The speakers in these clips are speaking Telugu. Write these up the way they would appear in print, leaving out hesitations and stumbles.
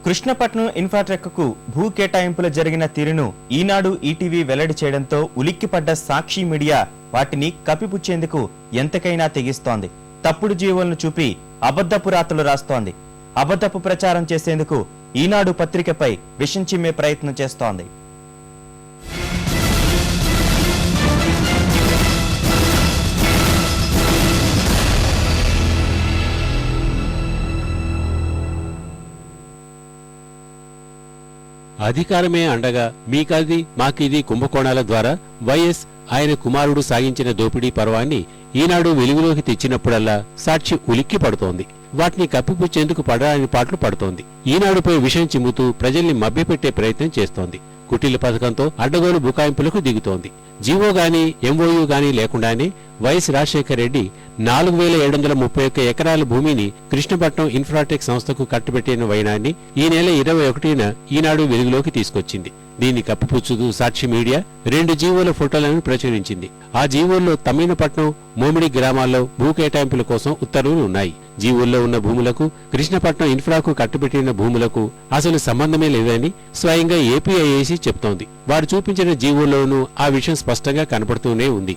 కృష్ణపట్నం ఇన్ఫ్రాస్ట్రక్చర్కు భూ కేటాయింపుల జరిగిన తీరును ఈనాడు ఈటీవీ వెల్లడి చేయడంతో ఉలిక్కిపడ్డ సాక్షి మీడియా వాటిని కప్పిపుచ్చేందుకు ఎంతకైనా తెగిస్తోంది. తప్పుడు జీవోలను చూపి అబద్ధపు రాతలు రాస్తోంది. అబద్ధపు ప్రచారం చేసేందుకు ఈనాడు పత్రికపై విషం చిమ్మే ప్రయత్నం చేస్తోంది. అధికారమే అండగా మీకది మాకిది కుంభకోణాల ద్వారా వైఎస్ ఆయన కుమారుడు సాగించిన దోపిడీ పర్వాన్ని ఈనాడు వెలుగులోకి తెచ్చినప్పుడల్లా సాక్షి ఉలిక్కి పడుతోంది. వాటిని కప్పిపుచ్చేందుకు పడరాని పాటలు పడుతోంది. ఈనాడుపై విషయం చిమ్ముతూ ప్రజల్ని మభ్యపెట్టే ప్రయత్నం చేస్తోంది. కుటీల పథకంతో అడ్డగోలు బుకాయింపులకు దిగుతోంది. జీవో గాని ఎంఓయూ గాని లేకుండానే వైఎస్ రాజశేఖర రెడ్డి 4731 ఎకరాల భూమిని కృష్ణపట్నం ఇన్ఫ్రాటెక్ సంస్థకు కట్టబెట్టిన వైనాన్ని ఈ నెల 21న ఈనాడు వెలుగులోకి తీసుకొచ్చింది. దీన్ని కప్పిపుచ్చుతూ సాక్షి మీడియా 2 జీవోల ఫోటోలను ప్రచురించింది. ఆ జీవోల్లో తమ్మినపట్నం, మోమిడి గ్రామాల్లో భూ కేటాయింపుల కోసం ఉత్తర్వులు ఉన్నాయి. జీవోల్లో ఉన్న భూములకు, కృష్ణపట్నం ఇన్ఫ్రాకు కట్టబెట్టిన భూములకు అసలు సంబంధమే లేదని స్వయంగా ఏపీఐఏసీ చెప్తోంది. వారు చూపించిన జీవోల్లోనూ ఆ విషయం స్పష్టంగా కనపడుతూనే ఉంది.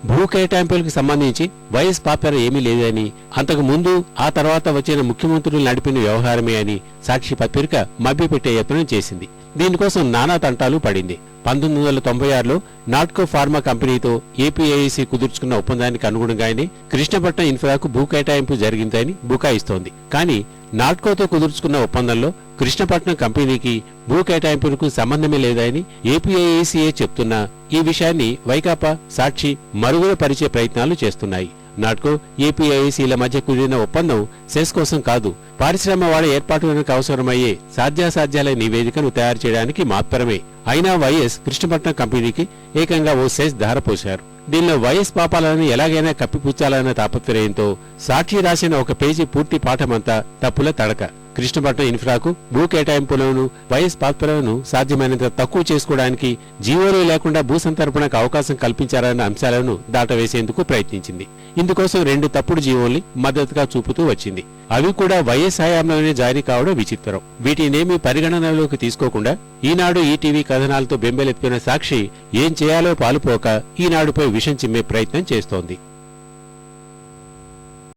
భూ కేటాయింపులకు సంబంధించి వైఎస్ పాపర ఏమీ లేదని, అంతకు ముందు ఆ తర్వాత వచ్చిన ముఖ్యమంత్రులు నడిపిన వ్యవహారమే అని సాక్షి పత్రిక మభ్యపెట్టే యత్నం చేసింది. దీనికోసం నానా తంటాలు పడింది. 1996లో నాట్కో ఫార్మా కంపెనీతో ఏపీఐఏసీ కుదుర్చుకున్న ఒప్పందానికి అనుగుణంగానే కృష్ణపట్నం ఇన్ఫ్రాకు భూ కేటాయింపు జరిగిందని బుకాయిస్తోంది. కానీ నాట్కోతో కుదుర్చుకున్న ఒప్పందంలో కృష్ణపట్నం కంపెనీకి భూ కేటాయింపులకు సంబంధమే లేదని ఏపీఐఏసీఏ చెప్తున్నా ఈ విషయాన్ని వైకాపా, సాక్షి మరుగున పరిచే ప్రయత్నాలు చేస్తున్నాయి. నాట్కో, ఏపీఐఏసీల మధ్య కుదిరిన ఒప్పందం సెస్ కోసం కాదు, పారిశ్రమ వాడ ఏర్పాటుకు అవసరమయ్యే సాధ్యాసాధ్యాల నివేదికను తయారు చేయడానికి మాత్రమే. అయినా వైఎస్ కృష్ణపట్నం కంపెనీకి ఏకంగా ఓ సెస్ ధారపోశారు. దీనిలో వైఎస్ పాపాలను ఎలాగైనా కప్పిపుచ్చాలన్న తాపత్రయంతో సాక్షి రాసిన ఒక పేజీ పూర్తి పాఠమంతా తప్పుల తడక. కృష్ణపట్నం ఇన్ఫ్రాకు భూ కేటాయింపులను, వైఎస్ పాత్రలను సాధ్యమైనంత తక్కువ చేసుకోవడానికి జీవోలు లేకుండా భూ సంతర్పణకు అవకాశం కల్పించారన్న అంశాలను దాటవేసేందుకు ప్రయత్నించింది. ఇందుకోసం 2 తప్పుడు జీవోల్ని మద్దతుగా చూపుతూ వచ్చింది. అవి కూడా వైఎస్ హయాంలోనే జారీ కావడం విచిత్రం. వీటినేమీ పరిగణనలోకి తీసుకోకుండా ఈనాడు ఈటీవీ కథనాలతో బెంబేలెత్తిన సాక్షి ఏం చేయాలో పాలుపోక ఈనాడుపై విషం చిమ్మే ప్రయత్నం చేస్తోంది.